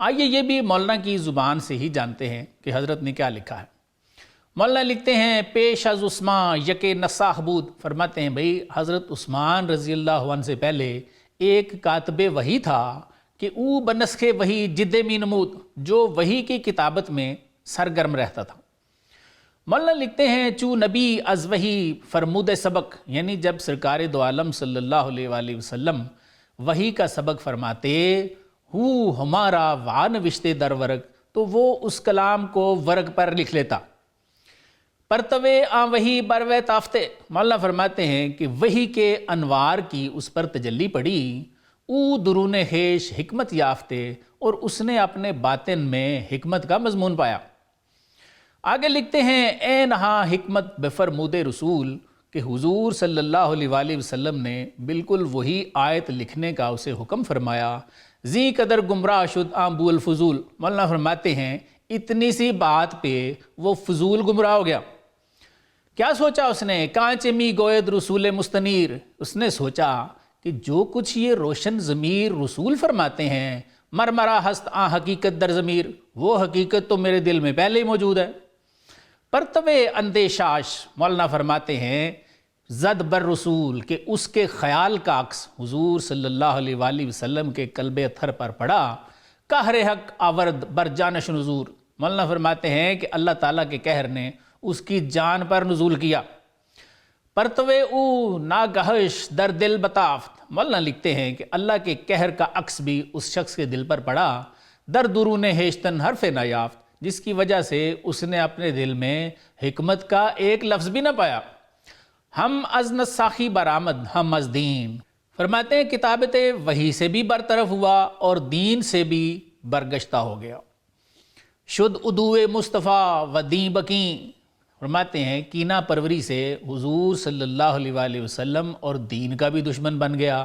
آئیے یہ بھی مولانا کی زبان سے ہی جانتے ہیں کہ حضرت نے کیا لکھا ہے۔ مولانا لکھتے ہیں پیش از عثمان یک نساخ بود، فرماتے ہیں بھئی حضرت عثمان رضی اللہ عنہ سے پہلے ایک کاتب وحی تھا کہ او بنسخ وحی جد می نمود، جو وحی کی کتابت میں سرگرم رہتا تھا۔ مولانا لکھتے ہیں چو نبی از وحی فرمود سبق، یعنی جب سرکار دو عالم صلی اللہ علیہ وآلہ وسلم وحی کا سبق فرماتے ہو ہمارا وانوشتے در ورق، تو وہ اس کلام کو ورق پر لکھ لیتا۔ پرتوے آ وحی بروے تافتے، مولانا فرماتے ہیں کہ وحی کے انوار کی اس پر تجلی پڑی، او درون خیش حکمت یافتے، اور اس نے اپنے باطن میں حکمت کا مضمون پایا۔ آگے لکھتے ہیں اے نہا حکمت بفرمود رسول، کہ حضور صلی اللہ علیہ وآلہ وسلم نے بالکل وہی آیت لکھنے کا اسے حکم فرمایا، زی قدر گمراہ شد آمبو الفضول، مولانا فرماتے ہیں اتنی سی بات پہ وہ فضول گمراہ ہو گیا۔ کیا سوچا اس نے؟ کانچ می گوید رسول مستنیر، اس نے سوچا کہ جو کچھ یہ روشن ضمیر رسول فرماتے ہیں مرمرا ہست آ حقیقت در ضمیر، وہ حقیقت تو میرے دل میں پہلے ہی موجود ہے۔ پرتوے اندیشاش، مولانا فرماتے ہیں زد بر رسول، کہ اس کے خیال کا عکس حضور صلی اللہ علیہ وآلہ وسلم کے قلب اطہر پر پڑا، قہر حق آورد بر جانش نزور، مولانا فرماتے ہیں کہ اللہ تعالیٰ کے قہر نے اس کی جان پر نزول کیا۔ پرتوے او ناگہش در دل بتافت، مولانا لکھتے ہیں کہ اللہ کے قہر کا عکس بھی اس شخص کے دل پر پڑا، در درون ہیشتن حرف نیافت، جس کی وجہ سے اس نے اپنے دل میں حکمت کا ایک لفظ بھی نہ پایا۔ ہم از نساخی برآمد ہم از دین، فرماتے ہیں کتابت وحی سے بھی برطرف ہوا اور دین سے بھی برگشتہ ہو گیا۔ شد ادو مصطفیٰ و دین بکیں، فرماتے ہیں کینہ پروری سے حضور صلی اللہ علیہ وآلہ وسلم اور دین کا بھی دشمن بن گیا۔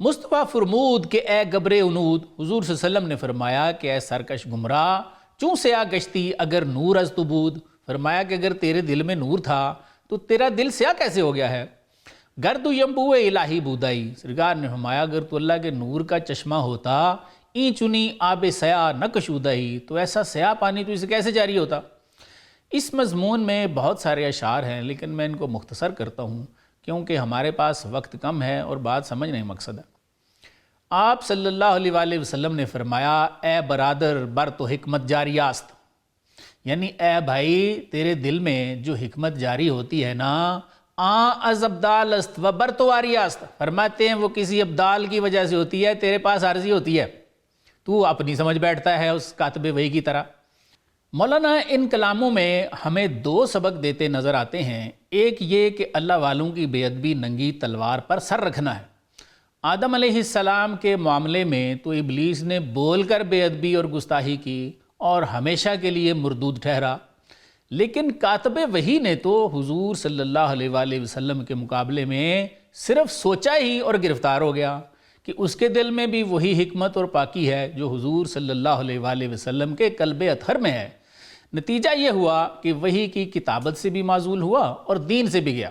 مصطفیٰ فرمود کہ اے گبر انود، حضور صلی اللہ علیہ وسلم نے فرمایا کہ اے سرکش گمراہ، چوں سے آ گشتی اگر نور از تو بود، فرمایا کہ اگر تیرے دل میں نور تھا تو تیرا دل سیاہ کیسے ہو گیا ہے؟ گرد یمبو الہی بودائی، سرکار نے فرمایا اگر تو اللہ کے نور کا چشمہ ہوتا، این چنی آب سیاہ نہ کشودائی، تو ایسا سیاہ پانی تو اسے کیسے جاری ہوتا؟ اس مضمون میں بہت سارے اشعار ہیں، لیکن میں ان کو مختصر کرتا ہوں کیونکہ ہمارے پاس وقت کم ہے اور بات سمجھنے مقصد ہے۔ آپ صلی اللہ علیہ وآلہ وسلم نے فرمایا اے برادر بر تو حکمت جاری است، یعنی اے بھائی تیرے دل میں جو حکمت جاری ہوتی ہے نا، از ابدال است و بر تو واری است، فرماتے ہیں وہ کسی ابدال کی وجہ سے ہوتی ہے، تیرے پاس عارضی ہوتی ہے، تو اپنی سمجھ بیٹھتا ہے اس کاتب وحی کی طرح۔ مولانا ان کلاموں میں ہمیں دو سبق دیتے نظر آتے ہیں، ایک یہ کہ اللہ والوں کی بے ادبی ننگی تلوار پر سر رکھنا ہے۔ آدم علیہ السلام کے معاملے میں تو ابلیس نے بول کر بے ادبی اور گستاخی کی اور ہمیشہ کے لیے مردود ٹھہرا، لیکن کاتب وحی نے تو حضور صلی اللہ علیہ وآلہ وسلم کے مقابلے میں صرف سوچا ہی اور گرفتار ہو گیا کہ اس کے دل میں بھی وہی حکمت اور پاکی ہے جو حضور صلی اللہ علیہ وآلہ وسلم کے قلب اطہر میں ہے۔ نتیجہ یہ ہوا کہ وحی کی کتابت سے بھی معزول ہوا اور دین سے بھی گیا۔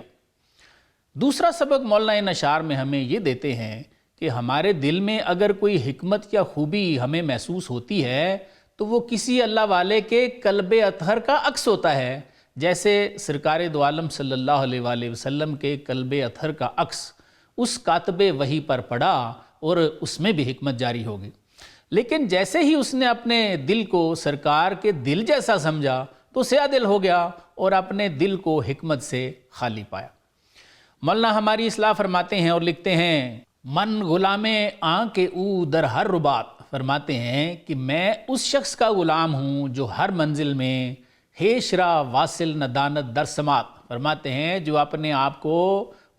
دوسرا سبق مولانا ان اشعار میں ہمیں یہ دیتے ہیں کہ ہمارے دل میں اگر کوئی حکمت یا خوبی ہمیں محسوس ہوتی ہے تو وہ کسی اللہ والے کے قلب اطہر کا عکس ہوتا ہے، جیسے سرکار دو عالم صلی اللہ علیہ وآلہ وسلم کے قلب اطہر کا عکس اس کاتب وحی پر پڑا اور اس میں بھی حکمت جاری ہوگی۔ لیکن جیسے ہی اس نے اپنے دل کو سرکار کے دل جیسا سمجھا تو سیاہ دل ہو گیا اور اپنے دل کو حکمت سے خالی پایا۔ مولانا ہماری اصلاح فرماتے ہیں اور لکھتے ہیں من غلام آن کے او در ہر ربات، فرماتے ہیں کہ میں اس شخص کا غلام ہوں جو ہر منزل میں ہیشرا واصل ندانت در سماعت، فرماتے ہیں جو اپنے آپ کو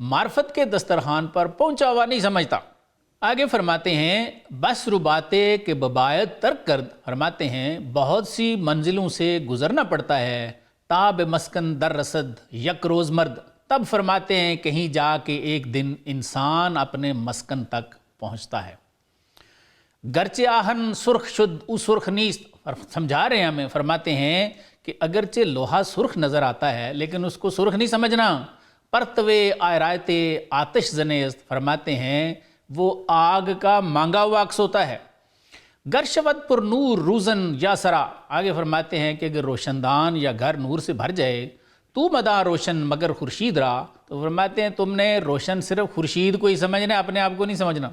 معرفت کے دسترخوان پر پہنچا ہوا نہیں سمجھتا۔ آگے فرماتے ہیں بس رباتے کے ببایت ترک کرد، فرماتے ہیں بہت سی منزلوں سے گزرنا پڑتا ہے، تاب مسکن در رسد یک روز مرد، تب فرماتے ہیں کہیں جا کے ایک دن انسان اپنے مسکن تک پہنچتا ہے۔ گرچہ آہن سرخ شد او سرخ نیست، سمجھا رہے ہیں ہمیں، فرماتے ہیں کہ اگرچہ لوہا سرخ نظر آتا ہے لیکن اس کو سرخ نہیں سمجھنا۔ پرتوے آئرائے آتش زنیست، فرماتے ہیں وہ آگ کا مانگا ہوا عکس ہوتا ہے۔ گرشوت پر نور روزن یا سرا، آگے فرماتے ہیں کہ اگر روشن دان یا گھر نور سے بھر جائے تو مدا روشن مگر خورشید را، تو فرماتے ہیں تم نے روشن صرف خورشید کو ہی سمجھنا ہے، اپنے آپ کو نہیں سمجھنا۔